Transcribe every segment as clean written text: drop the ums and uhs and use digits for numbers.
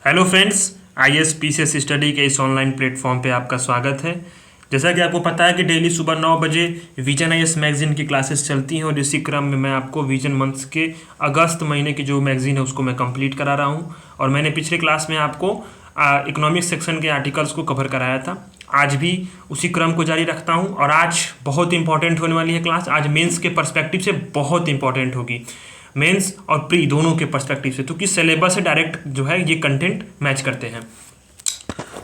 Hello friends, IAS PCS study के इस online platform पे आपका स्वागत है। जैसा कि आपको पता है कि डेली सुबह 9 बजे विजन आईएएस मैगजीन की क्लासेस चलती हैं और इसी क्रम में मैं आपको विजन मंथ्स के अगस्त महीने की जो मैगजीन है उसको मैं कंप्लीट करा रहा हूँ। और मैंने पिछले क्लास में आपको इकोनॉमिक्स सेक्शन के आर्टिकल्स को कवर कराया था। आज भी उसी क्रम को जारी रखता हूँ और आज बहुत इंपॉर्टेंट होने वाली है क्लास। आज मेंस के पर्सपेक्टिव से बहुत इंपॉर्टेंट होगी, मेंस और प्री दोनों के पर्सपेक्टिव से, क्योंकि सिलेबस से डायरेक्ट जो है ये कंटेंट मैच करते हैं।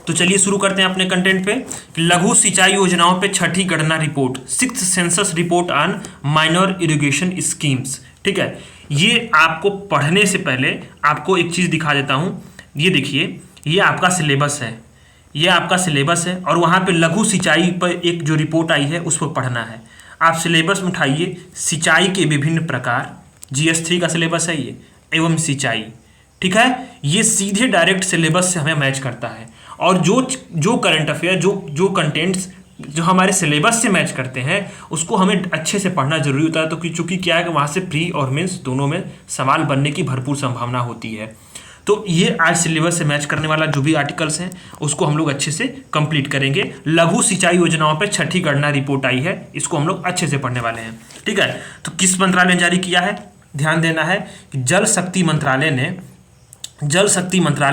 तो चलिए शुरू करते हैं अपने कंटेंट पे। लघु सिंचाई योजनाओं पे छठी गणना report, 6th census report on minor irrigation schemes. ठीक है, ये आपको पढ़ने से पहले आपको एक चीज़ दिखा देता हूँ। ये देखिए, ये आपका सिलेबस है, ये आपका सिलेबस है और वहाँ पे लघु सिंचाई पर एक जो रिपोर्ट आई है उस पर पढ़ना है। आप सिलेबस में उठाइए, सिंचाई के विभिन्न प्रकार, GS3 का सिलेबस है ये, एवं सिंचाई। ठीक है, ये सीधे डायरेक्ट सिलेबस से हमें मैच करता है। और जो करंट अफेयर, जो कंटेंट्स जो हमारे सिलेबस से मैच करते हैं उसको हमें अच्छे से पढ़ना जरूरी होता है। तो चूंकि क्या है कि वहाँ से प्री और मेंस दोनों में सवाल बनने की भरपूर संभावना होती है। तो ये आज सिलेबस से मैच करने वाला जो भी आर्टिकल्स हैं उसको हम लोग अच्छे से कंप्लीट करेंगे। लघु सिंचाई योजनाओं पे छठी गणना रिपोर्ट आई है, इसको हम लोग अच्छे से पढ़ने वाले हैं। ठीक है, तो किस मंत्रालय ने जारी किया है, ध्यान देना है कि जल शक्ति मंत्रालय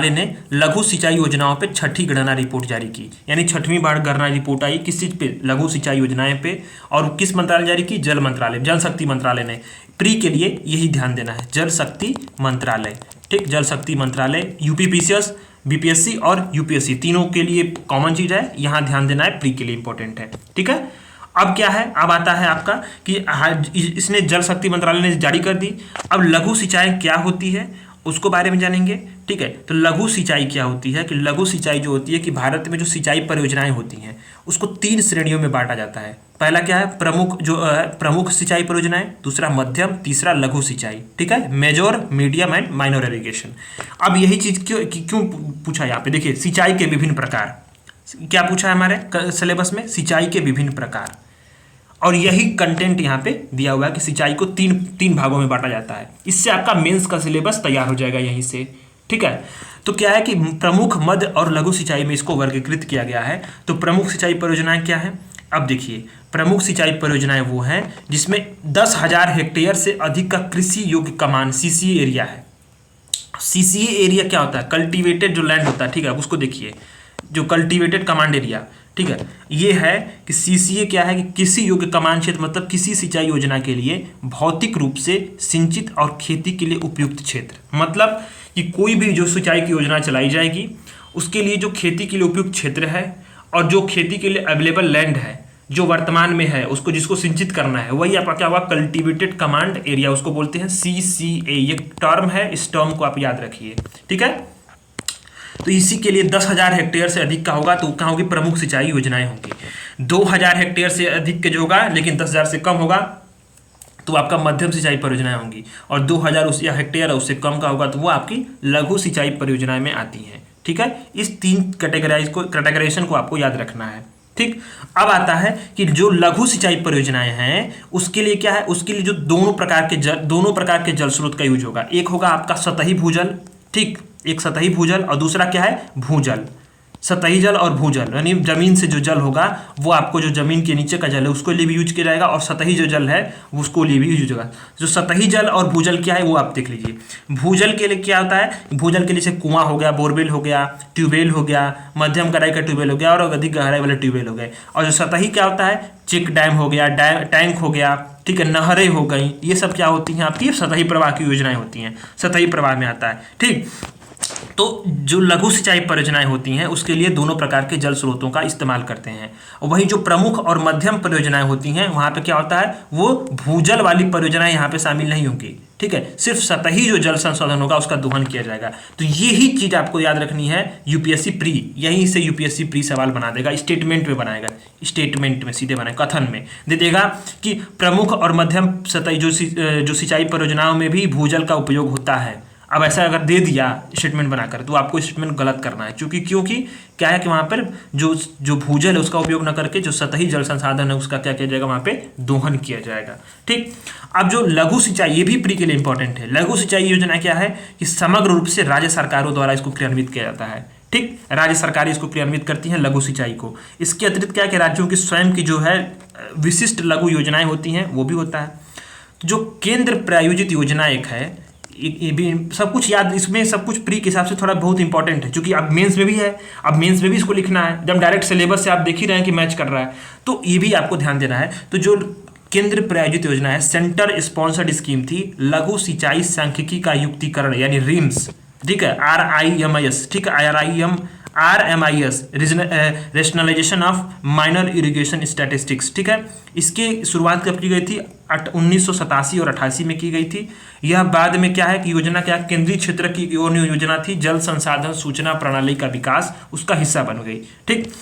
ने लघु सिंचाई योजनाओं पे छठी गणना रिपोर्ट जारी की। यानी छठवीं बार गणना रिपोर्ट आई किस चीज़ पे, लघु सिंचाई योजनाएं पे। और किस मंत्रालय जारी की, जल मंत्रालय, जल शक्ति मंत्रालय ने। प्री के लिए यही ध्यान देना है, जल शक्ति मंत्रालय। ठीक, जल शक्ति मंत्रालय, यूपीपीसीएस, बीपीएससी और यूपीएससी तीनों के लिए कॉमन चीज़ है, यहाँ ध्यान देना है, प्री के लिए इंपॉर्टेंट है। ठीक है, अब क्या है, अब आता है आपका कि इसने जल शक्ति मंत्रालय ने जारी कर दी। अब लघु सिंचाई क्या होती है उसको बारे में जानेंगे। ठीक है, तो लघु सिंचाई क्या होती है, कि लघु सिंचाई जो होती है कि भारत में जो सिंचाई परियोजनाएं होती हैं उसको 3 श्रेणियों में बांटा जाता है। पहला क्या है, प्रमुख सिंचाई परियोजनाएं, दूसरा मध्यम, तीसरा लघु सिंचाई। ठीक है, major, medium and minor irrigation. अब यही चीज क्यों पूछा यहाँ पे, देखिए सिंचाई के विभिन्न प्रकार, क्या पूछा है हमारे सिलेबस में, सिंचाई के विभिन्न प्रकार। और यही कंटेंट यहाँ पे दिया हुआ है कि सिंचाई को तीन भागों में बांटा जाता है। इससे आपका मेंस का सिलेबस तैयार हो जाएगा यहीं से। ठीक है, तो क्या है कि प्रमुख, मध्य और लघु सिंचाई में इसको वर्गीकृत किया गया है। तो प्रमुख सिंचाई परियोजनाएं क्या है, अब देखिए, प्रमुख सिंचाई परियोजनाएं वो हैं जिसमें 10,000 हेक्टेयर से अधिक का कृषि योग्य कमान, CCA एरिया है। CCA एरिया क्या होता है, कल्टीवेटेड जो लैंड होता है। ठीक है, अब उसको देखिए, जो कल्टीवेटेड कमांड एरिया, ठीक है, ये है कि CCA क्या है कि किसी योग्य कमान क्षेत्र, मतलब किसी सिंचाई योजना के लिए भौतिक रूप से सिंचित और खेती के लिए उपयुक्त क्षेत्र। मतलब कि कोई भी जो सिंचाई की योजना चलाई जाएगी उसके लिए जो खेती के लिए उपयुक्त क्षेत्र है और जो खेती के लिए अवेलेबल लैंड है जो वर्तमान में है उसको, जिसको सिंचित करना है, वही आपका क्या हुआ, कल्टीवेटेड कमांड एरिया, उसको बोलते हैं CCA। ये टर्म है, इस टर्म को आप याद रखिए। ठीक है, तो इसी के लिए 10,000 हेक्टेयर से अधिक का होगा तो क्या होगी, प्रमुख सिंचाई योजनाएं होंगी। 2,000 हेक्टेयर से अधिक के जो होगा लेकिन 10,000 से कम होगा तो आपका मध्यम सिंचाई परियोजनाएं होंगी। और 2,000 उस या हेक्टेयर उससे कम का होगा तो वो आपकी लघु सिंचाई परियोजनाएं में आती हैं। ठीक है, इस 3 कैटेगराइजेशन को आपको याद रखना है। ठीक, अब आता है कि जो लघु सिंचाई परियोजनाएं हैं उसके लिए क्या है, उसके लिए जो दोनों प्रकार के जल स्रोत का यूज होगा। एक होगा आपका सतही भूजल, ठीक, एक सतही भूजल, और दूसरा क्या है, भूजल। सतही जल और भूजल यानी जमीन से जो जल होगा वो आपको, जो जमीन के नीचे का जल है उसको लिए भी यूज किया जाएगा, और सतही जो जल है उसको लिए भी यूज होगा। जो सतही जल और भूजल क्या है वो आप देख लीजिए। भूजल के लिए क्या होता है, भूजल के लिए जैसे कुआं हो गया, बोरवेल हो गया, ट्यूबवेल हो गया, मध्यम गहराई का ट्यूबवेल हो गया और अधिक गहराई वाले ट्यूबवेल हो गए। और जो सतही क्या होता है, चेक डैम हो गया, टैंक हो गया, ठीक है, नहरें हो गई, ये सब क्या होती हैं, आपकी सतही प्रवाह की योजनाएं होती हैं, सतही प्रवाह में आता है। ठीक, तो जो लघु सिंचाई परियोजनाएं होती हैं उसके लिए दोनों प्रकार के जल स्रोतों का इस्तेमाल करते हैं। और वहीं जो प्रमुख और मध्यम परियोजनाएं होती हैं वहां पे क्या होता है, वो भूजल वाली परियोजनाएं यहाँ पे शामिल नहीं होंगी। ठीक है, सिर्फ सतही जो जल संसाधन होगा उसका दोहन किया जाएगा। तो यही चीज आपको याद रखनी है, यूपीएससी प्री, यहीं से यूपीएससी प्री सवाल बना देगा, स्टेटमेंट में बनाएगा, स्टेटमेंट में सीधे बनाएगा, कथन में दे देगा कि प्रमुख और मध्यम सतही जो सिंचाई परियोजनाओं में भी भूजल का उपयोग होता है। अब ऐसा अगर दे दिया स्टेटमेंट बनाकर तो आपको स्टेटमेंट गलत करना है, क्योंकि क्या है कि वहाँ पर जो भूजल है उसका उपयोग न करके जो सतही जल संसाधन है उसका क्या किया जाएगा, वहाँ पे दोहन किया जाएगा। ठीक, अब जो लघु सिंचाई, ये भी प्री के लिए इंपॉर्टेंट है। लघु सिंचाई योजना क्या है कि समग्र रूप से राज्य सरकारों द्वारा इसको क्रियान्वित किया जाता है। ठीक, राज्य सरकारें इसको क्रियान्वित करती हैं लघु सिंचाई को। इसके अतिरिक्त क्या है कि राज्यों की स्वयं की जो है विशिष्ट लघु योजनाएं होती हैं, वो भी होता है। तो जो केंद्र प्रायोजित योजना एक है, ये भी सब कुछ याद, इसमें सब कुछ प्री के हिसाब से थोड़ा बहुत इंपॉर्टेंट है, क्योंकि अब मेंस में भी है, अब मेंस में भी इसको लिखना है। जब डायरेक्ट सिलेबस से आप देख ही रहे हैं कि मैच कर रहा है, तो ये भी आपको ध्यान देना है। तो जो केंद्र प्रायोजित योजना है, सेंटर स्पॉन्सर्ड स्कीम थी लघु सिंचाई सांख्यिकी का युक्तिकरण यानी रिम्स, ठीक है, RIMIS, ठीक है, RMIS, rationalisation of minor irrigation statistics, ठीक है। इसकी शुरुआत कब की गई थी? 1987 और 88 में की गई थी। यह बाद में क्या है कि योजना क्या केंद्रीय क्षेत्र की योजना थी, जल संसाधन सूचना प्रणाली का विकास उसका हिस्सा बन गई। ठीक,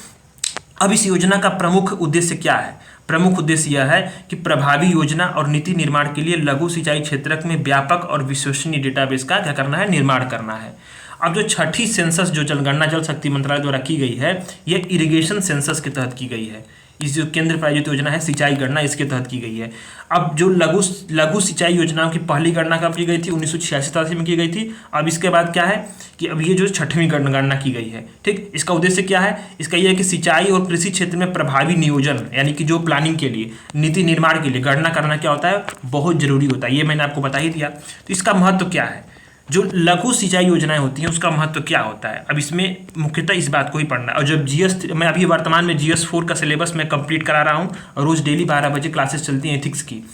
अब इस योजना का प्रमुख उद्देश्य क्या है? प्रमुख उद्देश्य यह है कि प्रभावी योजना और नीति निर्माण के लिए लघु सिंचाई क्षेत्र में व्यापक और विश्वसनीय डेटाबेस का क्या करना है, निर्माण करना है। अब जो छठी सेंसस जो जनगणना जल शक्ति मंत्रालय द्वारा की गई है, यह इरिगेशन सेंसस के तहत की गई है। इस जो केंद्र प्रायोजित योजना है सिंचाई गणना, इसके तहत की गई है। अब जो लघु सिंचाई योजनाओं की पहली गणना कब की गई थी? 1986 में की गई थी। अब इसके बाद क्या है कि अब ये जो छठवीं गणना की गई है। ठीक, इसका उद्देश्य क्या है? इसका यह है कि सिंचाई और कृषि क्षेत्र में प्रभावी नियोजन यानी कि जो प्लानिंग के लिए, नीति निर्माण के लिए गणना करना क्या होता है, बहुत जरूरी होता है। ये मैंने आपको बता ही दिया। तो इसका महत्व क्या है? जो लघु सिंचाई योजनाएं होती हैं उसका महत्व क्या होता है? अब इसमें मुख्यतः इस बात को ही पढ़ना है। और जब मैं अभी वर्तमान में GS4 का सिलेबस मैं कंप्लीट करा रहा हूँ और रोज डेली 12 बजे क्लासेस चलती हैं एथिक्स की।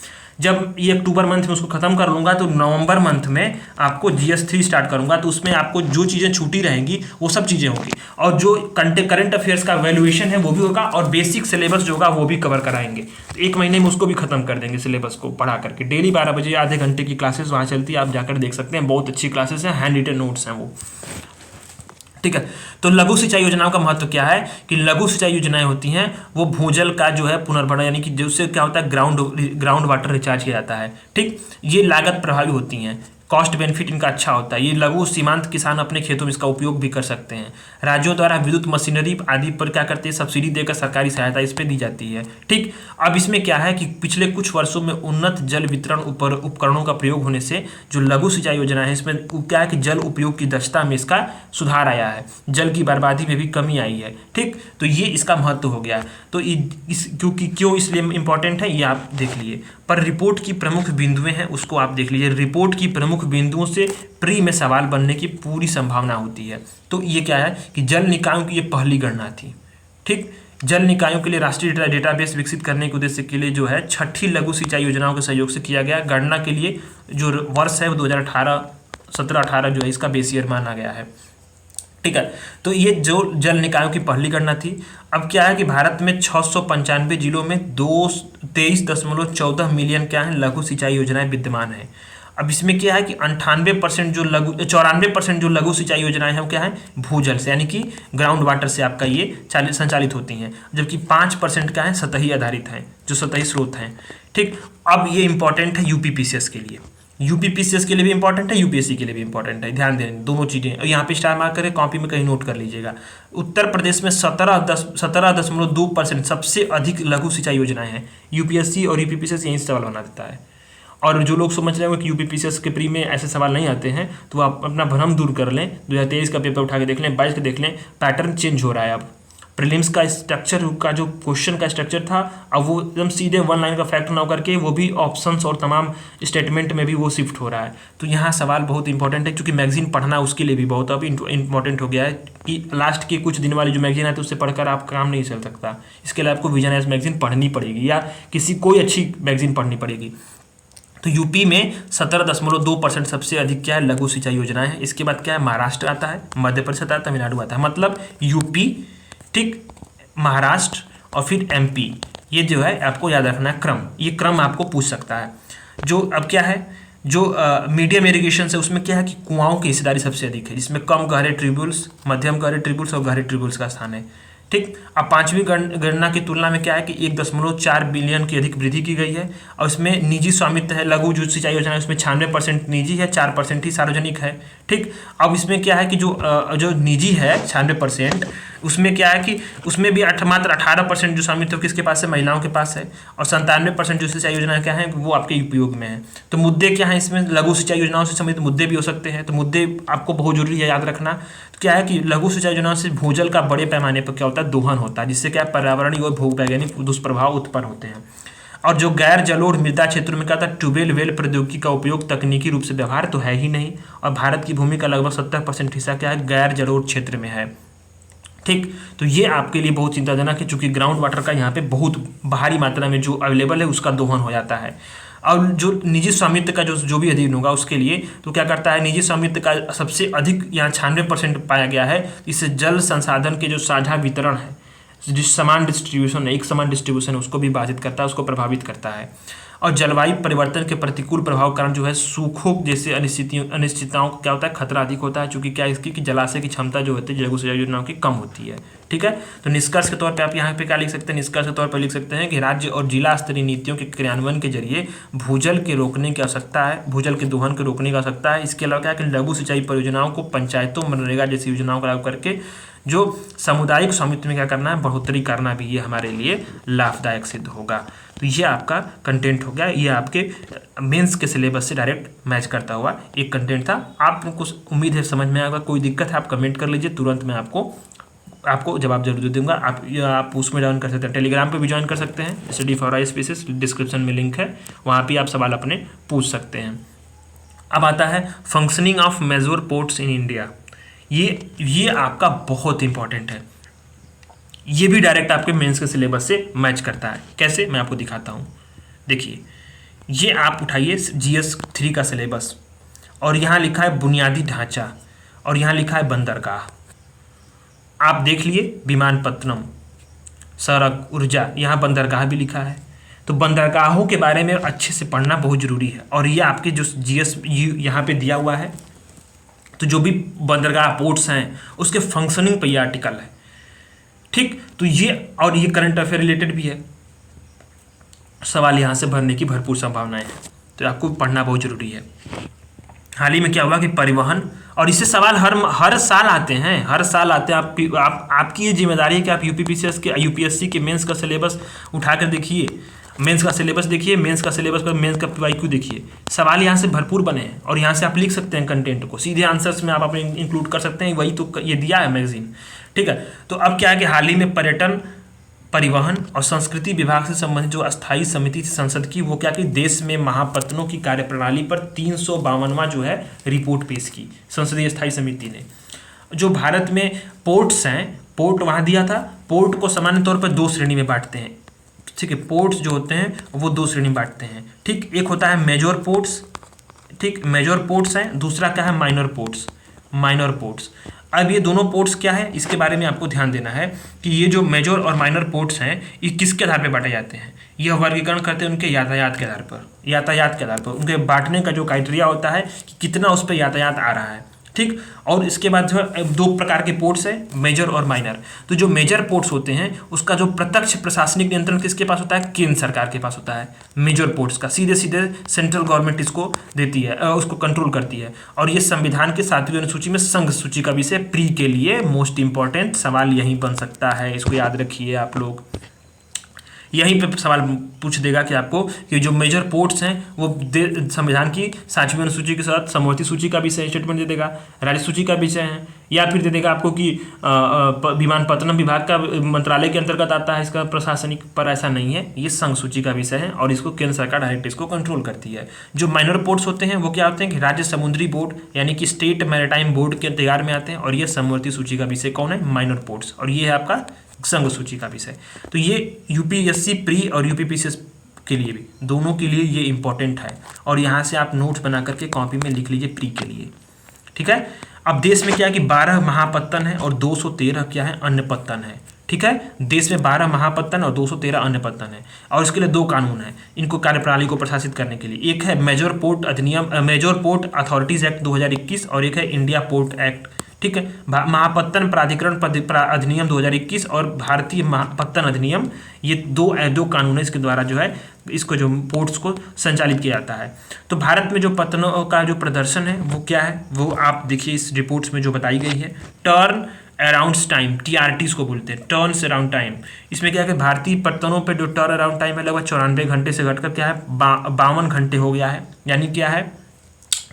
जब ये अक्टूबर मंथ में उसको खत्म कर लूँगा तो नवंबर मंथ में आपको GS3 स्टार्ट करूँगा, तो उसमें आपको जो चीज़ें छूटी रहेंगी वो सब चीज़ें होंगी, और जो करंट अफेयर्स का वैल्यूएशन है वो भी होगा, और बेसिक सिलेबस जो होगा वो भी कवर कराएंगे। तो एक महीने में उसको भी खत्म कर देंगे सिलेबस को पढ़ा करके। डेली 12 बजे आधे घंटे की क्लासेस वहाँ चलती है, आप जाकर देख सकते हैं, बहुत अच्छी क्लासेस हैं, हैंड रिटन नोट्स हैं वो। ठीक है, तो लघु सिंचाई योजनाओं का महत्व क्या है कि लघु सिंचाई योजनाएं होती हैं वो भूजल का जो है पुनर्भरण, यानी कि जिससे क्या होता है ग्राउंड वाटर रिचार्ज किया जाता है। ठीक, ये लागत प्रभावी होती हैं, कॉस्ट बेनिफिट इनका अच्छा होता है। ये लघु सीमांत किसान अपने खेतों में इसका उपयोग भी कर सकते हैं। राज्यों द्वारा विद्युत मशीनरी आदि पर क्या करते हैं, सब्सिडी देकर सरकारी सहायता इस पर दी जाती है। ठीक, अब इसमें क्या है कि पिछले कुछ वर्षों में उन्नत जल वितरण उपकरणों का प्रयोग होने से जो लघु सिंचाई योजना है इसमें क्या है कि जल उपयोग की दक्षता में इसका सुधार आया है, जल की बर्बादी में भी कमी आई है। ठीक, तो ये इसका महत्व हो गया। तो क्यों इसलिए इंपॉर्टेंट है ये आप देख लिए। पर रिपोर्ट की प्रमुख बिंदुएं हैं उसको आप देख लीजिए। रिपोर्ट की प्रमुख बिंदुओं से प्री में सवाल बनने की पूरी संभावना होती है। तो ये क्या है कि जल निकायों की ये पहली गणना थी। ठीक, जल निकायों के लिए राष्ट्रीय डेटाबेस विकसित करने के उद्देश्य के लिए जो है छठी लघु सिंचाई योजनाओं के सहयोग से किया गया। गणना के लिए जो वर्ष है वो 2017-18 जो है इसका बेस ईयर माना गया है। ठीक है, तो ये जो जल निकायों की पहली गणना थी। अब क्या है कि भारत में 695 जिलों में 23.14 मिलियन क्या है लघु सिंचाई योजनाएं विद्यमान है। अब इसमें क्या है कि 94% जो 94% जो लघु सिंचाई योजनाएं हैं वो क्या है, भूजल से यानी कि ग्राउंड वाटर से आपका ये संचालित होती हैं, जबकि 5% क्या है सतही आधारित हैं, जो सतही स्रोत हैं। ठीक, अब ये इंपॉर्टेंट है यूपीपीसीएस के लिए, यूपीपीसीएस के लिए भी इंपॉर्टेंट है, यूपीएससी के लिए भी इंपॉर्टेंट है। ध्यान दें दोनों चीज़ें, यहाँ पे स्टार मार्क करें, कॉपी में कहीं नोट कर लीजिएगा। उत्तर प्रदेश में 17.2% सबसे अधिक लघु सिंचाई योजनाएं हैं। यूपीएससी और यूपीपीसीएस यही सवाल बना देता है। और जो लोग समझ रहे हो कि यूपीपीसीएस के प्री में ऐसे सवाल नहीं आते हैं, तो आप अपना भ्रम दूर कर लें। 2023 का पेपर उठा के देख लें, 22 का देख लें, पैटर्न चेंज हो रहा है। अब प्रीलिम्स का स्ट्रक्चर का जो क्वेश्चन का स्ट्रक्चर था, अब वो एकदम सीधे 1 लाइन का फैक्ट ना करके वो भी ऑप्शंस और तमाम स्टेटमेंट में भी वो शिफ्ट हो रहा है। तो यहाँ सवाल बहुत इंपॉर्टेंट है, क्योंकि मैगजीन पढ़ना उसके लिए भी बहुत अब इंपॉर्टेंट हो गया है कि लास्ट के कुछ दिन वाली जो मैगजीन आती है उससे पढ़कर आप काम नहीं चल सकता। इसके लिए आपको विजन एस मैगजीन पढ़नी पड़ेगी, या कोई अच्छी मैगजीन पढ़नी पड़ेगी। तो यूपी में 17.2% सबसे अधिक क्या है लघु सिंचाई योजनाएं हैं। इसके बाद क्या है, महाराष्ट्र आता है, मध्य प्रदेश आता है, तमिलनाडु आता है। मतलब यूपी, ठीक, महाराष्ट्र और फिर एमपी, ये जो है आपको याद रखना है क्रम। ये क्रम आपको पूछ सकता है। जो अब क्या है, जो मीडियम इरिगेशन से उसमें क्या है कि कुआओं की हिस्सेदारी सबसे अधिक है, जिसमें कम गहरे ट्रिब्यूल्स, मध्यम गहरे ट्रिब्यूल्स और गहरे ट्रिब्यूल्स का स्थान है। ठीक। अब पांचवी गणना की तुलना में क्या है कि 1.4 बिलियन की अधिक वृद्धि की गई है और इसमें निजी स्वामित्व है। लघु जो सिंचाई योजना है उसमें 96% निजी है, 4% ही सार्वजनिक है। ठीक। अब इसमें क्या है कि जो निजी है 96%, उसमें क्या है कि उसमें भी मात्र 18% जो स्वामित्व किसके पास है, महिलाओं के पास है, और 97% जो सिंचाई योजना क्या है वो आपके उपयोग में है। तो मुद्दे क्या है इसमें, लघु सिंचाई योजनाओं से संबंधित मुद्दे भी हो सकते हैं। तो मुद्दे आपको बहुत जरूरी है याद रखना। तो क्या है कि लघु सिंचाई योजनाओं से भूजल का बड़े पैमाने पर क्या होता है, दोहन होता है, जिससे क्या पर्यावरणीय और भूवैज्ञानिक दुष्प्रभाव उत्पन्न होते हैं। और जो गैर जलोढ़ मृदा क्षेत्रों में क्या था, ट्यूबवेल वेल प्रौद्योगिकी का उपयोग तकनीकी रूप से व्यवहार तो है ही नहीं, और भारत की भूमि का लगभग 70% हिस्सा क्या है, गैर जलोढ़ क्षेत्र में है। ठीक। तो ये आपके लिए बहुत चिंताजनक है, चूंकि ग्राउंड वाटर का यहाँ पे बहुत भारी मात्रा में जो अवेलेबल है उसका दोहन हो जाता है। और जो निजी स्वामित्व का जो भी अधीन होगा उसके लिए तो क्या करता है, निजी स्वामित्व का सबसे अधिक यहाँ 96% पाया गया है। इससे जल संसाधन के जो साझा वितरण है, जिस समान डिस्ट्रीब्यूशन है, एक समान डिस्ट्रीब्यूशन है, उसको भी बाधित करता है, उसको प्रभावित करता है। और जलवायु परिवर्तन के प्रतिकूल प्रभाव कारण जो है सूखों जैसे अनिश्चितताओं को क्या होता है, खतरा अधिक होता है, चूंकि क्या इसकी कि जलाशय की क्षमता जो होती है लघु सिंचाई योजनाओं की कम होती है। ठीक है। तो निष्कर्ष के तौर पे आप यहाँ पे क्या लिख सकते हैं, निष्कर्ष के तौर पर लिख सकते हैं कि राज्य और जिला स्तरीय नीतियों के क्रियान्वयन के जरिए भूजल के रोकने की आवश्यकता है, भूजल के दोहन के रोकने की आवश्यकता है। इसके अलावा क्या कि लघु सिंचाई परियोजनाओं को पंचायतों, मनरेगा जैसी योजनाओं को लागू करके जो सामुदायिक स्वामित्व में क्या करना है, बढ़ोतरी करना भी ये हमारे लिए लाभदायक सिद्ध होगा। तो ये आपका कंटेंट हो गया, ये आपके मेंस के सिलेबस से डायरेक्ट मैच करता हुआ एक कंटेंट था। आपको उम्मीद है समझ में आएगा। कोई दिक्कत है आप कमेंट कर लीजिए, तुरंत मैं आपको जवाब जरूर दूंगा। आप उसमें ज्वाइन कर सकते हैं, टेलीग्राम पे भी ज्वाइन कर सकते हैं, स्टडी फॉर आई स्पेसिस, डिस्क्रिप्शन में लिंक है, वहाँ पे आप सवाल अपने पूछ सकते हैं। अब आता है functioning of major ports in India. ये आपका बहुत इंपॉर्टेंट है, ये भी डायरेक्ट आपके मेंस के सिलेबस से मैच करता है। कैसे, मैं आपको दिखाता हूँ। देखिए, ये आप उठाइए GS 3 का सिलेबस, और यहाँ लिखा है बुनियादी ढांचा, और यहाँ लिखा है बंदरगाह। आप देख लिए विमानपत्तनम, सड़क, ऊर्जा, यहाँ बंदरगाह भी लिखा है। तो बंदरगाहों के बारे में अच्छे से पढ़ना बहुत जरूरी है। और ये आपके जो GS यहाँ पे दिया हुआ है, तो जो भी बंदरगाह पोर्ट्स हैं उसके फंक्शनिंग पे ये आर्टिकल है। ठीक। तो ये और ये करंट अफेयर रिलेटेड भी है, सवाल यहाँ से भरने की भरपूर संभावनाएं हैं, तो आपको पढ़ना बहुत जरूरी है। हाल ही में क्या हुआ कि परिवहन, और इससे सवाल हर साल आते हैं, हर साल आते हैं। आपकी ये जिम्मेदारी है कि आप यूपीएससी के मेंस का सिलेबस उठा कर देखिए, मेंस का सिलेबस देखिए, मेंस का सिलेबस पर मेंस का PYQ देखिए, सवाल यहाँ से भरपूर बने हैं, और यहाँ से आप लिख सकते हैं कंटेंट को, सीधे आंसर्स में आप अपने इंक्लूड कर सकते हैं। वही तो ये दिया है मैगजीन। ठीक है। तो अब क्या है कि हाल ही में पर्यटन, परिवहन और संस्कृति विभाग से संबंधित जो अस्थायी समिति थी संसद की, वो क्या कि देश में महापत्तनों की कार्यप्रणाली पर 352वां जो है रिपोर्ट पेश की संसदीय स्थायी समिति ने। जो भारत में पोर्ट्स हैं, पोर्ट वहाँ दिया था, पोर्ट को सामान्य तौर पर 2 श्रेणी में बांटते हैं। ठीक है। पोर्ट्स जो होते हैं वो 2 श्रेणी में बांटते हैं। ठीक। एक होता है मेजर पोर्ट्स, ठीक, मेजर पोर्ट्स हैं, दूसरा क्या है माइनर पोर्ट्स, माइनर पोर्ट्स। अब ये दोनों पोर्ट्स क्या है, इसके बारे में आपको ध्यान देना है कि ये जो मेजर और माइनर पोर्ट्स हैं ये किसके आधार पर बांटे जाते हैं। यह वर्गीकरण करते हैं उनके यातायात के आधार पर, उनके बांटने का जो क्राइटेरिया होता है कि कितना उस पर यातायात आ रहा है। ठीक। और इसके बाद जो है 2 प्रकार के पोर्ट्स हैं, मेजर और माइनर। तो जो मेजर पोर्ट्स होते हैं उसका जो प्रत्यक्ष प्रशासनिक नियंत्रण किसके पास होता है, केंद्र सरकार के पास होता है। मेजर पोर्ट्स का सीधे सेंट्रल गवर्नमेंट इसको देती है, उसको कंट्रोल करती है। और ये संविधान के 7वीं अनुसूची में संघ सूची का विषय प्री के लिए मोस्ट इंपॉर्टेंट सवाल यहीं बन सकता है, इसको याद रखिए आप लोग। यहीं पे सवाल पूछ देगा कि आपको कि जो मेजर पोर्ट्स हैं वो संविधान की 7वीं अनुसूची के साथ समवर्ती सूची का भी स्टेटमेंट दे देगा, राज्य सूची का विषय है, या फिर दे देगा आपको कि विमानपत्तनम विभाग का मंत्रालय के अंतर्गत आता है इसका प्रशासनिक, पर ऐसा नहीं है, ये संघ सूची का विषय है और इसको केंद्र सरकार डायरेक्ट इसको कंट्रोल करती है। जो माइनर पोर्ट्स होते हैं वो क्या होते हैं कि राज्य समुद्री बोर्ड यानी कि स्टेट मैरीटाइम बोर्ड के तैयार में आते हैं, और ये समवर्ती सूची का विषय कौन है, माइनर पोर्ट्स, और ये है आपका संघ सूची का विषय। तो ये यूपीएससी प्री और यूपीपीसीएस के लिए भी, दोनों के लिए ये इंपॉर्टेंट है, और यहाँ से आप नोट्स बना करके कॉपी में लिख लीजिए प्री के लिए। ठीक है। अब देश में क्या है कि 12 महापत्तन है और 213 क्या है, अन्य पत्तन है। ठीक है। देश में 12 महापत्तन और 213 अन्य पत्तन है, और इसके लिए 2 कानून है इनको कार्यप्रणाली को प्रशासित करने के लिए। एक है मेजर पोर्ट अधिनियम, मेजर पोर्ट अथॉरिटीज एक्ट 2021, और एक है इंडिया पोर्ट एक्ट ठीक है। महापत्तन प्राधिकरण अधिनियम 2021 और भारतीय महापत्तन अधिनियम, ये दो कानून है, इसके द्वारा जो है इसको जो पोर्ट्स को संचालित किया जाता है। तो भारत में जो पत्तनों का जो प्रदर्शन है वो क्या है, वो आप देखिए इस रिपोर्ट्स में जो बताई गई है। टर्न अराउंड टाइम, TRT इसको बोलते हैं, टर्न्स अराउंड टाइम। इसमें क्या है कि भारतीय पत्तनों पे जो टर्न अराउंड टाइम है लगभग 94 घंटे से घटकर क्या है 52 घंटे हो गया है। यानी क्या है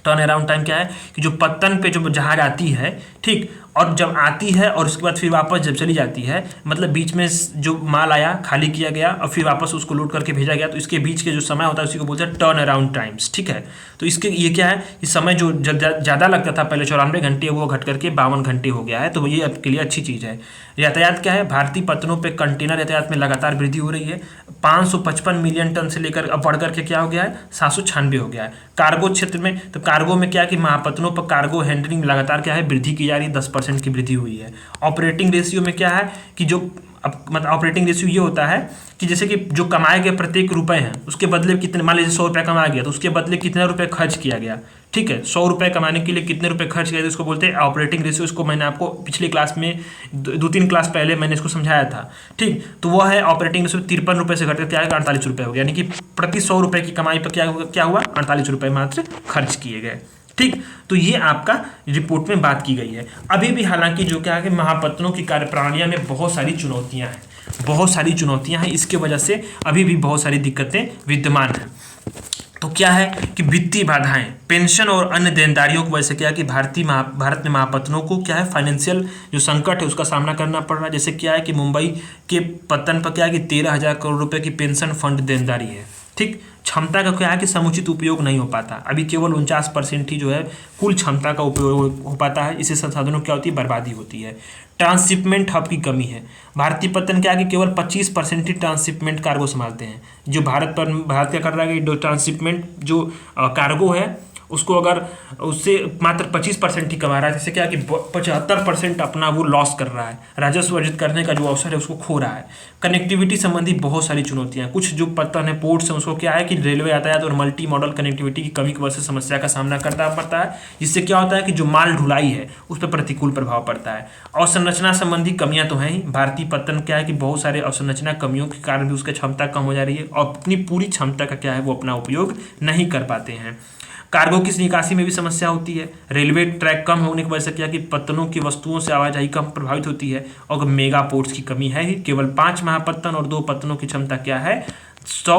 टर्न अराउंड टाइम क्या है कि जो पत्तन पे जो जहाज आती है, ठीक, और जब आती है और उसके बाद फिर वापस जब चली जाती है, मतलब बीच में जो माल आया खाली किया गया और फिर वापस उसको लोड करके भेजा गया, तो इसके बीच के जो समय होता है उसी को बोलते हैं टर्न अराउंड टाइम्स, ठीक है। तो इसके ये क्या है, इस समय जो ज़्यादा लगता था पहले 94 घंटे, वो घट करके 52 घंटे हो गया है। तो ये आपके लिए अच्छी चीज़ है। यातायात क्या है, भारतीय पत्तनों पर कंटेनर यातायात में लगातार वृद्धि हो रही है। 555 मिलियन टन से लेकर अब बढ़ करके क्या हो गया है 796 हो गया है। कार्गो क्षेत्र में, तो कार्गो में क्या है कि महापत्तनों पर कार्गो हैंडलिंग लगातार क्या है वृद्धि की जा रही है, 10% की वृद्धि हुई है। ऑपरेटिंग रेशियो में क्या है कि जो मतलब ऑपरेटिंग रेशियो ये होता है कि जैसे कि जो कमाए गए प्रत्येक रुपए हैं उसके बदले कितने, मान लीजिए 100 रुपये कमाया गया तो उसके बदले कितने रुपए खर्च किया गया, ठीक है। 100 रुपये कमाने के लिए कितने रुपए खर्च किया, तो इसको बोलते हैं ऑपरेटिंग रेशियो। इसको मैंने आपको पिछली क्लास में 2-3 क्लास पहले मैंने इसको समझाया था, ठीक। तो वो है ऑपरेटिंग रेशियो 53 रुपये से घटकर क्या है 48 रुपये हो गया। यानी कि प्रति 100 रुपये की कमाई पर क्या हुआ 48 रुपये मात्र खर्च किए गए, ठीक। तो ये आपका रिपोर्ट में बात की गई है। अभी भी हालांकि जो क्या है कि महापत्तनों की कार्यप्रणालियाँ में बहुत सारी चुनौतियाँ हैं, बहुत सारी चुनौतियाँ हैं। इसके वजह से अभी भी बहुत सारी दिक्कतें विद्यमान हैं। तो क्या है कि वित्तीय बाधाएं, पेंशन और अन्य देनदारियों की वजह से क्या है कि भारत में महापत्तनों को क्या है फाइनेंशियल जो संकट है उसका सामना करना पड़ रहा है। जैसे क्या है कि मुंबई के पत्तन पर क्या है कि 13,000 करोड़ रुपए की पेंशन फंड देनदारी है, ठीक। क्षमता का क्या है कि समुचित उपयोग नहीं हो पाता, अभी केवल 49% ही जो है कुल क्षमता का उपयोग हो पाता है। इससे संसाधनों क्या होती है बर्बादी होती है। ट्रांसशिपमेंट हब की कमी है। भारतीय पत्तन क्या है कि केवल 25% ही ट्रांसशिपमेंट कार्गो संभालते हैं। जो भारत क्या कर रहा है कि ट्रांसशिपमेंट जो कार्गो है उसको अगर उससे मात्र 25% ही कमा रहा है, जैसे क्या कि 75% अपना वो लॉस कर रहा है, राजस्व अर्जित करने का जो अवसर है उसको खो रहा है। कनेक्टिविटी संबंधी बहुत सारी चुनौतियां हैं। कुछ जो पत्तन है पोर्ट्स हैं उसको क्या है कि रेलवे यातायात और मल्टी मॉडल कनेक्टिविटी की कमी की वजह से समस्या का सामना करना पड़ता है, जिससे क्या होता है कि जो माल ढुलाई है उस पर प्रतिकूल प्रभाव पड़ता है। अवसंरचना संबंधी कमियां तो हैं ही। भारतीय पत्तन क्या है कि बहुत सारे अवसंरचना कमियों के कारण भी उसकी क्षमता कम हो जा रही है और अपनी पूरी क्षमता का क्या है वो अपना उपयोग नहीं कर पाते हैं। कार्गो की निकासी में भी समस्या होती है। रेलवे ट्रैक कम होने की वजह से क्या कि पत्तनों की वस्तुओं से आवाजाही कम प्रभावित होती है। और मेगा पोर्ट्स की कमी है ही, केवल 5 महापत्तन और 2 पत्तनों की क्षमता क्या है 100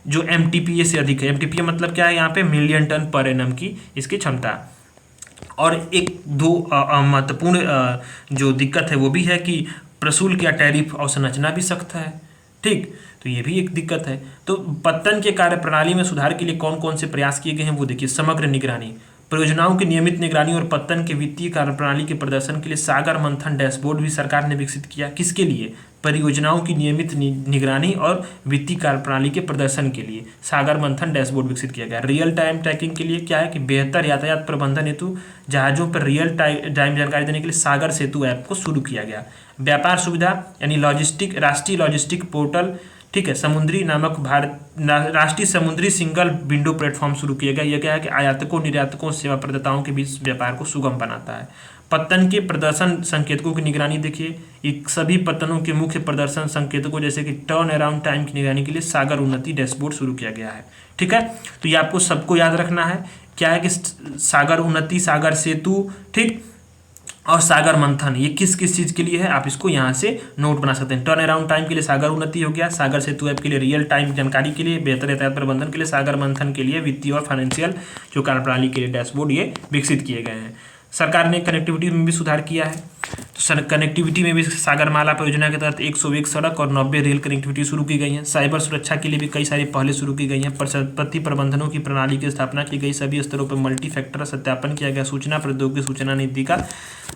जो MTPA से अधिक है। MTPA मतलब क्या है यहाँ पे मिलियन टन पर एनम की इसकी क्षमता। और एक दो महत्वपूर्ण जो दिक्कत है वो भी है कि प्रशुल्क या टैरिफ अवसंरचना भी सख्त है, ठीक। तो ये भी एक दिक्कत है। तो पत्तन के कार्यप्रणाली में सुधार के लिए कौन कौन से प्रयास किए गए हैं वो देखिए। समग्र निगरानी, परियोजनाओं की नियमित निगरानी और पत्तन के वित्तीय कार्यप्रणाली के प्रदर्शन के लिए सागर मंथन डैशबोर्ड भी सरकार ने विकसित किया। किसके लिए? परियोजनाओं की नियमित निगरानी और वित्तीय कार्यप्रणाली के प्रदर्शन के लिए सागर मंथन डैशबोर्ड विकसित किया गया। रियल टाइम ट्रैकिंग के लिए क्या है कि बेहतर यातायात प्रबंधन हेतु जहाजों पर रियल टाइम जानकारी देने के लिए सागर सेतु ऐप को शुरू किया गया। व्यापार सुविधा यानी लॉजिस्टिक, राष्ट्रीय लॉजिस्टिक पोर्टल, ठीक है, समुद्री नामक राष्ट्रीय समुद्री सिंगल विंडो प्लेटफॉर्म शुरू किया गया। यह क्या है कि आयातकों, निर्यातकों, सेवा प्रदाताओं के बीच व्यापार को सुगम बनाता है। पत्तन के प्रदर्शन संकेतकों की निगरानी देखिए। ये सभी पत्तनों के मुख्य प्रदर्शन संकेतकों जैसे कि टर्न अराउंड टाइम की निगरानी के लिए सागर उन्नति डैशबोर्ड शुरू किया गया है, ठीक है। तो ये आपको सबको याद रखना है क्या है कि सागर उन्नति, सागर सेतु, ठीक, और सागर मंथन ये किस किस चीज़ के लिए है आप इसको यहाँ से नोट बना सकते हैं। टर्न अराउंड टाइम के लिए सागर उन्नति हो गया, सागर सेतु ऐप के लिए रियल टाइम जानकारी के लिए, बेहतर यातायात प्रबंधन के लिए, सागर मंथन के लिए वित्तीय और फाइनेंशियल जो कार्यप्रणाली के लिए डैशबोर्ड ये विकसित किए गए हैं। सरकार ने कनेक्टिविटी में भी सुधार किया है। तो कनेक्टिविटी में भी सागरमाला परियोजना के तहत 101 सड़क और 90 रेल कनेक्टिविटी शुरू की गई है। साइबर सुरक्षा के लिए भी कई सारी पहले शुरू की गई हैं। संपत्ति प्रबंधनों की प्रणाली की स्थापना की गई। सभी स्तरों पर मल्टी फैक्टर सत्यापन किया गया। सूचना प्रौद्योगिकी सूचना नीति का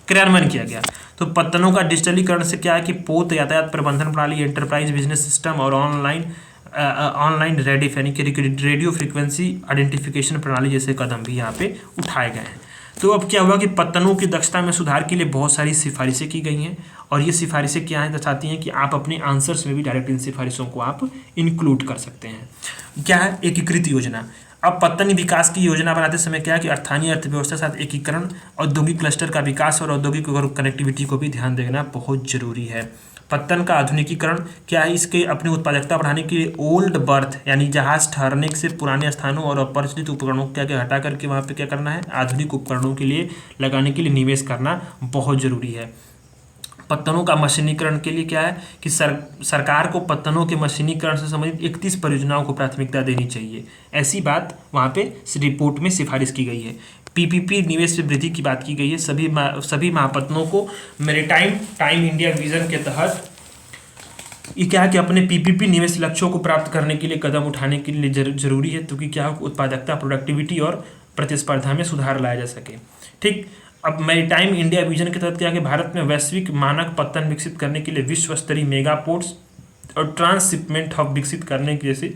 क्रियान्वयन किया गया। तो पत्तनों का डिजिटलीकरण से क्या है कि पोत यातायात प्रबंधन प्रणाली, एंटरप्राइज बिजनेस सिस्टम और ऑनलाइन रेडिफ यानी कि रेडियो फ्रिक्वेंसी आइडेंटिफिकेशन प्रणाली जैसे कदम भी यहाँ पे उठाए गए हैं। तो अब क्या हुआ कि पत्तनों की दक्षता में सुधार के लिए बहुत सारी सिफारिशें की गई हैं और ये सिफारिशें क्या हैं दर्शाती हैं कि आप अपने आंसर्स में भी डायरेक्ट इन सिफारिशों को आप इंक्लूड कर सकते हैं। क्या है? एकीकृत योजना। अब पत्तनी विकास की योजना बनाते समय क्या है कि स्थानीय अर्थव्यवस्था के साथ एकीकरण, औद्योगिक क्लस्टर का विकास और औद्योगिक कनेक्टिविटी को भी ध्यान देना बहुत जरूरी है। पत्तन का आधुनिकीकरण क्या है, इसके अपनी उत्पादकता बढ़ाने के लिए ओल्ड बर्थ यानी जहाज ठहरने से पुराने स्थानों और अपरिचित उपकरणों को क्या हटा करके वहाँ पे क्या करना है, आधुनिक उपकरणों के लिए लगाने के लिए निवेश करना बहुत जरूरी है। पत्तनों का मशीनीकरण के लिए क्या है कि सरकार को पत्तनों के मशीनीकरण से संबंधित 31 परियोजनाओं को प्राथमिकता देनी चाहिए। ऐसी बात वहाँ पे रिपोर्ट में सिफारिश की गई है। पीपीपी निवेश में वृद्धि की बात की गई है। सभी महापत्तनों को मैरीटाइम टाइम इंडिया विजन के तहत ये क्या है कि अपने पीपीपी निवेश लक्ष्यों को प्राप्त करने के लिए कदम उठाने के लिए जरूरी है, क्योंकि क्या उत्पादकता, प्रोडक्टिविटी और प्रतिस्पर्धा में सुधार लाया जा सके। ठीक, अब मैरीटाइम इंडिया विजन के तहत क्या है कि भारत में वैश्विक मानक पत्तन विकसित करने के लिए विश्व स्तरीय मेगा पोर्ट्स और ट्रांसशिपमेंट हब विकसित करने की जैसी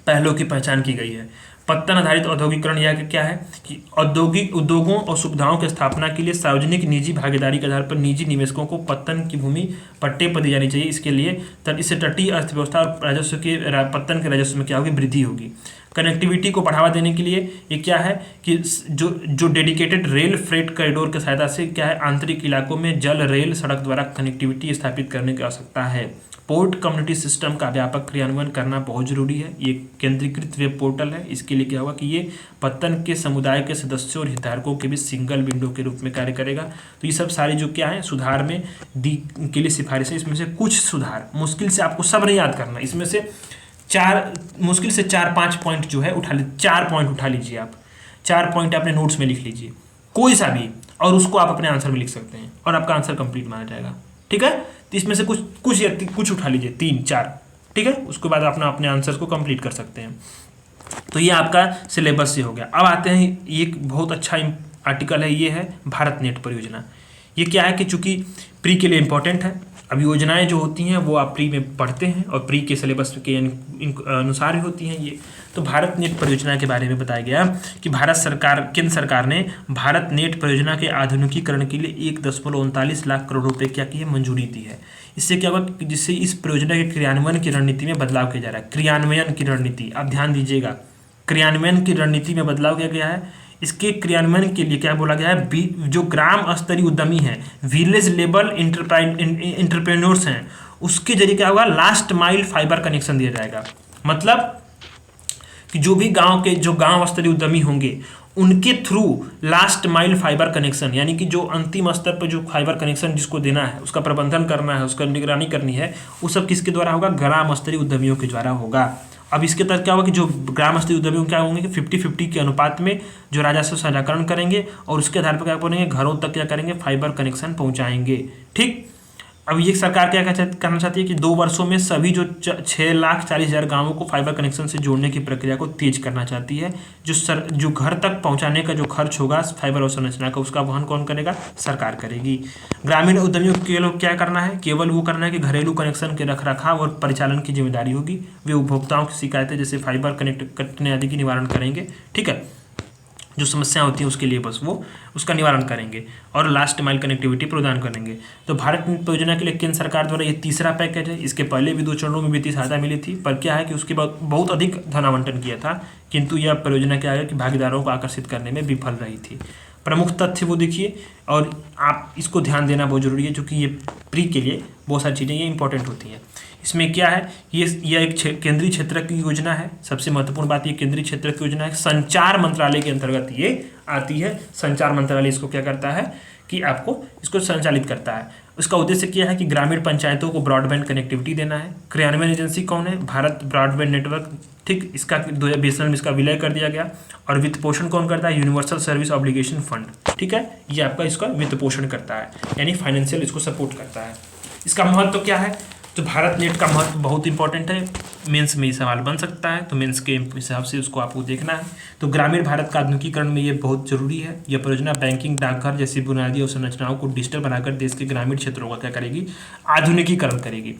पहलों की पहचान की गई है। पत्तन आधारित औद्योगिकरण यह क्या है कि औद्योगिक उद्योगों और सुविधाओं की स्थापना के लिए सार्वजनिक निजी भागीदारी के आधार पर निजी निवेशकों को पत्तन की भूमि पट्टे पर दी जानी चाहिए। इसके लिए इससे तटीय अर्थव्यवस्था और राजस्व के पत्तन के राजस्व में क्या होगी, वृद्धि होगी। कनेक्टिविटी को बढ़ावा देने के लिए ये क्या है कि जो डेडिकेटेड रेल फ्रेट कॉरिडोर की सहायता से क्या है, आंतरिक इलाकों में जल, रेल, सड़क द्वारा कनेक्टिविटी स्थापित करने की आवश्यकता है। पोर्ट कम्युनिटी सिस्टम का व्यापक क्रियान्वयन करना बहुत जरूरी है। ये केंद्रीकृत वेब पोर्टल है। इसके लिए क्या होगा कि ये पत्तन के समुदाय के सदस्यों और हितधारकों के बीच सिंगल विंडो के रूप में कार्य करेगा। तो ये सब सारी जो क्या है सुधार में दी के लिए सिफारिश है। इसमें से कुछ सुधार मुश्किल से आपको सब नहीं याद करना, इसमें से मुश्किल से 4-5 पॉइंट जो है उठा लीजिए। 4 पॉइंट उठा लीजिए आप, 4 पॉइंट अपने नोट्स में लिख लीजिए कोई सा भी, और उसको आप अपने आंसर में लिख सकते हैं और आपका आंसर कंप्लीट माना जाएगा। ठीक है, तो इसमें से कुछ उठा लीजिए, 3-4। ठीक है, उसके बाद अपना अपने आंसर्स को कंप्लीट कर सकते हैं। तो ये आपका सिलेबस से हो गया। अब आते हैं, एक बहुत अच्छा आर्टिकल है, ये है भारत नेट परियोजना। ये क्या है कि चूंकि प्री के लिए इंपॉर्टेंट है, अब योजनाएं जो होती हैं वो आप प्री में पढ़ते हैं और प्री के सिलेबस के अनुसार ही होती हैं ये। तो भारत नेट परियोजना के बारे में बताया गया कि केंद्र सरकार ने भारत नेट परियोजना के आधुनिकीकरण के लिए 1.39 लाख करोड़ रुपए क्या की है, मंजूरी दी है। इससे क्या होगा, जिससे इस परियोजना के क्रियान्वयन की रणनीति में बदलाव किया जा रहा है। क्रियान्वयन की रणनीति, आप ध्यान दीजिएगा, क्रियान्वयन की रणनीति में बदलाव किया गया है। इसके क्रियान्वयन के लिए क्या बोला गया है, जो ग्राम स्तरीय उद्यमी हैं, विलेज लेवल इंटरप्रेन्योर्स हैं, उसके जरिए क्या होगा, लास्ट माइल फाइबर कनेक्शन दिया जाएगा। मतलब कि जो भी गांव स्तरीय उद्यमी होंगे उनके through last mile fibre connection, यानी कि जो अंतिम स्तर पर जो फाइबर कनेक्शन जिसको देना है, उसका प्रबंधन करना है, उसका निगरानी करनी है, वो सब किसके द्वारा होगा, ग्राम स्तरीय उद्यमियों के द्वारा होगा। अब इसके तहत क्या होगा कि जो ग्राम स्तरीय उद्यमी क्या होंगे कि 50-50 के अनुपात में जो राजस्व साझाकरण करेंगे और उसके आधार पर क्या करेंगे, घरों तक क्या करेंगे, फाइबर कनेक्शन पहुंचाएंगे। ठीक, अब ये सरकार क्या करना चाहती है कि 2 वर्षों में सभी जो 6,40,000 गांवों को फाइबर कनेक्शन से जोड़ने की प्रक्रिया को तेज करना चाहती है। जो घर तक पहुंचाने का जो खर्च होगा फाइबर अवसंरचना का, उसका वहन कौन करेगा, सरकार करेगी। ग्रामीण उद्यमियों को केवल क्या करना है, केवल वो करना है कि घरेलू कनेक्शन के रखरखाव और परिचालन की जिम्मेदारी होगी। वे उपभोक्ताओं की शिकायतें जैसे फाइबर कनेक्ट कटने आदि की निवारण करेंगे। ठीक है, जो समस्या होती है उसके लिए बस वो उसका निवारण करेंगे और लास्ट माइल कनेक्टिविटी प्रदान करेंगे। तो भारत नेट परियोजना के लिए केंद्र सरकार द्वारा ये तीसरा पैकेज है। इसके पहले भी 2 चरणों में वित्तीय सहायता मिली थी, पर क्या है कि उसके बाद बहुत अधिक धन आवंटन किया था, किंतु यह परियोजना क्या है कि भागीदारों को आकर्षित करने में विफल रही थी। प्रमुख तथ्य वो देखिए, और आप इसको ध्यान देना बहुत जरूरी है, क्योंकि ये प्री के लिए बहुत सारी चीज़ें ये इंपॉर्टेंट होती हैं। इसमें क्या है, यह एक केंद्रीय क्षेत्र की योजना है। सबसे महत्वपूर्ण बात ये केंद्रीय क्षेत्र की योजना है, संचार मंत्रालय के अंतर्गत ये आती है। संचार मंत्रालय इसको क्या करता है कि आपको इसको संचालित करता है। उसका उद्देश्य क्या है कि ग्रामीण पंचायतों को ब्रॉडबैंड कनेक्टिविटी देना है। क्रियान्वयन एजेंसी कौन है, भारत ब्रॉडबैंड नेटवर्क। ठीक, इसका 2020 में इसका विलय कर दिया गया। और वित्त पोषण कौन करता है, यूनिवर्सल सर्विस ऑब्लिगेशन फंड। ठीक है, ये आपका इसका वित्त पोषण करता है, यानी फाइनेंशियल इसको सपोर्ट करता है। इसका महत्व क्या है, तो भारत नेट का महत्व बहुत इंपॉर्टेंट है, मेंस में ये सवाल बन सकता है, तो मेंस के हिसाब से उसको आपको देखना है। तो ग्रामीण भारत का आधुनिकीकरण में ये बहुत जरूरी है। यह परियोजना बैंकिंग, डाकघर जैसी बुनियादी अवसंरचनाओं को डिजिटल बनाकर देश के ग्रामीण क्षेत्रों का क्या करेगी, आधुनिकीकरण करेगी।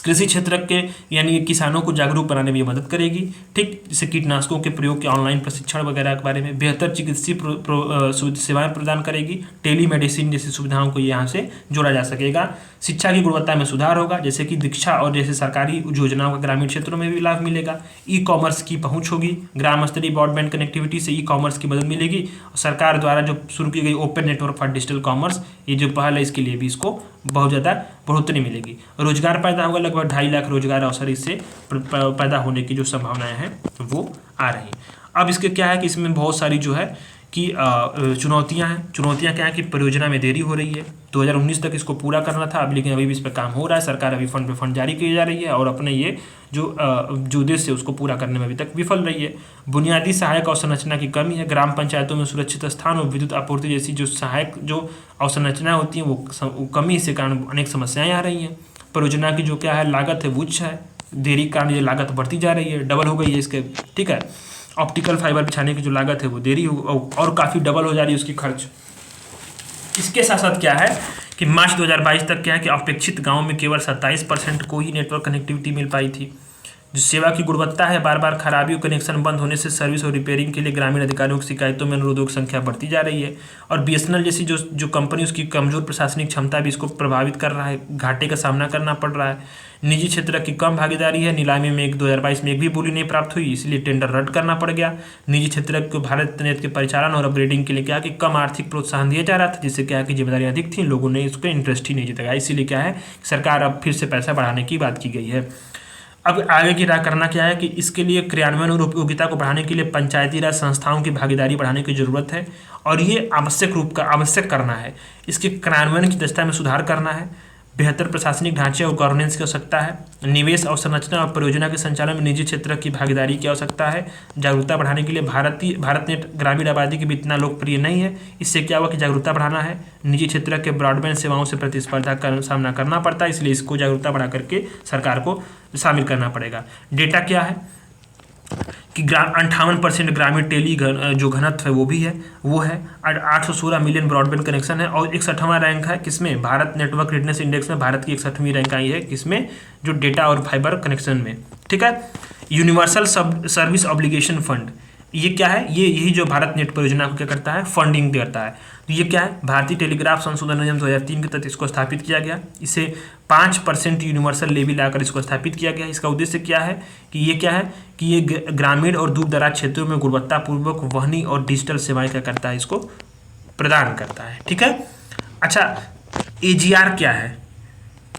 कृषि क्षेत्र के यानी किसानों को जागरूक बनाने में ये मदद करेगी। ठीक, जैसे कीटनाशकों के प्रयोग के ऑनलाइन प्रशिक्षण वगैरह के बारे में, बेहतर चिकित्सीय सेवाएं प्रदान करेगी। टेली मेडिसिन जैसी सुविधाओं को यहाँ से जोड़ा जा सकेगा। शिक्षा की गुणवत्ता में सुधार होगा, जैसे कि दीक्षा और जैसे सरकारी योजनाओं का ग्रामीण क्षेत्रों में भी लाभ मिलेगा। ई कॉमर्स की पहुंच होगी, ग्राम स्तरीय ब्रॉडबैंड कनेक्टिविटी से ई कॉमर्स की मदद मिलेगी। सरकार द्वारा जो शुरू की गई open network for digital commerce, ये जो पहल है, इसके लिए भी इसको बहुत ज़्यादा बढ़ोतरी मिलेगी। रोजगार पैदा होगा, लगभग 2.5 लाख रोजगार अवसर इससे पैदा होने की जो संभावनाएं हैं वो आ रही हैं। अब इसके क्या है कि इसमें बहुत सारी जो है कि चुनौतियां हैं। चुनौतियां क्या है कि परियोजना में देरी हो रही है। 2019 तक इसको पूरा करना था, अब लेकिन अभी भी इस पर काम हो रहा है। सरकार अभी फंड पे फंड जारी की जा रही है और अपने ये जो उद्देश्य है उसको पूरा करने में अभी तक विफल रही है। बुनियादी सहायक अवसंरचना की कमी है। ग्राम पंचायतों में सुरक्षित स्थान और विद्युत आपूर्ति जैसी जो सहायक जो अवसंरचना होती हैं वो कमी से कारण अनेक समस्याएं आ रही हैं। परियोजना की जो क्या है लागत है वो उच्च है, देरी के कारण ये लागत बढ़ती जा रही है, डबल हो गई है इसके। ठीक है, ऑप्टिकल फाइबर बिछाने की जो लागत है वो देरी और काफ़ी डबल हो जा रही है उसकी खर्च। इसके साथ साथ क्या है कि मार्च 2022 तक क्या है कि अपेक्षित गाँव में केवल 27% को ही नेटवर्क कनेक्टिविटी मिल पाई थी। जो सेवा की गुणवत्ता है, बार बार खराबी और कनेक्शन बंद होने से सर्विस और रिपेयरिंग के लिए ग्रामीण अधिकारियों की शिकायतों में अनुरोधों की संख्या बढ़ती जा रही है। और BSNL जैसी जो कंपनी, उसकी कमजोर प्रशासनिक क्षमता भी इसको प्रभावित कर रहा है, घाटे का सामना करना पड़ रहा है। निजी क्षेत्र की कम भागीदारी है। नीलामी में 2022 में एक भी बोली नहीं प्राप्त हुई, इसलिए टेंडर रद्द करना पड़ गया। निजी क्षेत्र को भारत नेट के परिचालन और अपग्रेडिंग के लिए क्या कि कम आर्थिक प्रोत्साहन दिया जा रहा था, जिससे क्या कि जिम्मेदारियां अधिक थी, लोगों ने इसको इंटरेस्ट ही नहीं जताया। इसीलिए क्या है सरकार अब फिर से पैसा बढ़ाने की बात की गई है। अब आगे की राह करना क्या है कि इसके लिए क्रियान्वयन और उपयोगिता को बढ़ाने के लिए पंचायती राज संस्थाओं की भागीदारी बढ़ाने की जरूरत है और ये आवश्यक करना है। इसके क्रियान्वयन की दक्षता में सुधार करना है। बेहतर प्रशासनिक ढांचे और गवर्नेंस की आवश्यकता है। निवेश अवसंरचना और परियोजना के संचालन में निजी क्षेत्र की भागीदारी की आवश्यकता है। जागरूकता बढ़ाने के लिए भारत नेट ग्रामीण आबादी के भी इतना लोकप्रिय नहीं है। इससे क्या हुआ कि जागरूकता बढ़ाना है। निजी क्षेत्र के ब्रॉडबैंड सेवाओं से प्रतिस्पर्धा का सामना करना पड़ता है, इसलिए इसको जागरूकता बढ़ा करके सरकार को शामिल करना पड़ेगा। डेटा क्या है कि 58% ग्रामीण टेली जो घनत्व है वो है 816 मिलियन ब्रॉडबैंड कनेक्शन है और 61वां रैंक है किसमें, भारत नेटवर्क रेडनेस इंडेक्स में भारत की 61वीं रैंक आई है किसमें, जो डेटा और फाइबर कनेक्शन में। ठीक है, यूनिवर्सल सर्विस ऑब्लिगेशन फंड, ये क्या है, ये यही जो भारत नेट परियोजना को क्या करता है, फंडिंग करता है। तो ये क्या है, भारतीय टेलीग्राफ संशोधन अधिनियम 2003 के तहत इसको स्थापित किया गया। इसे 5% यूनिवर्सल लेवी लाकर इसको स्थापित किया गया। इसका उद्देश्य क्या है कि ये क्या है कि ये ग्रामीण और दूर दराज क्षेत्रों में गुणवत्तापूर्वक वहनी और डिजिटल सेवाएं क्या करता है, इसको प्रदान करता है। ठीक है, अच्छा AGR क्या है,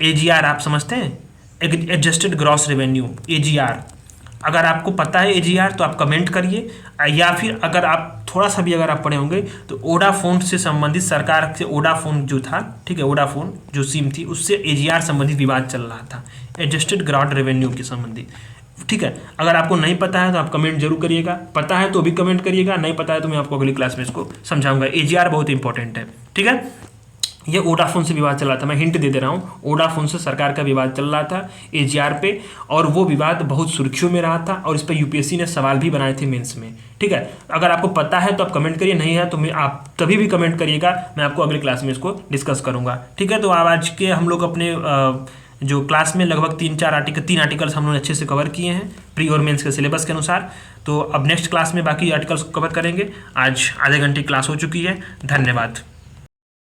AGR आप समझते हैं, एडजस्टेड ग्रॉस रेवेन्यू, AGR। अगर आपको पता है AGR तो आप कमेंट करिए, या फिर अगर आप थोड़ा सा भी अगर आप पढ़े होंगे तो वोडाफोन से संबंधित सरकार से वोडाफोन जो था, ठीक है, वोडाफोन जो सिम थी उससे AGR संबंधित विवाद चल रहा था, एडजस्टेड ग्रॉस रेवेन्यू के संबंधित। ठीक है, अगर आपको नहीं पता है तो आप कमेंट जरूर करिएगा, पता है तो भी कमेंट करिएगा, नहीं पता है तो मैं आपको अगली क्लास में इसको समझाऊंगा। AGR बहुत इंपॉर्टेंट है। ठीक है, ये वोडाफोन से विवाद चल रहा था, मैं हिंट दे दे रहा हूँ, वोडाफोन से सरकार का विवाद चल रहा था AGR पे, और वो विवाद बहुत सुर्खियों में रहा था और इस पर UPSC ने सवाल भी बनाए थे मेंस में। ठीक है, अगर आपको पता है तो आप कमेंट करिए, नहीं है तो मैं आप तभी भी कमेंट करिएगा, मैं आपको अगली क्लास में इसको डिस्कस करूँगा। ठीक है, तो आज के हम लोग अपने जो क्लास में लगभग 3 आर्टिकल्स हम लोग अच्छे से कवर किए हैं प्री और मेंस के सिलेबस के अनुसार। तो अब नेक्स्ट क्लास में बाकी आर्टिकल्स कवर करेंगे। आज आधे घंटे क्लास हो चुकी है। धन्यवाद।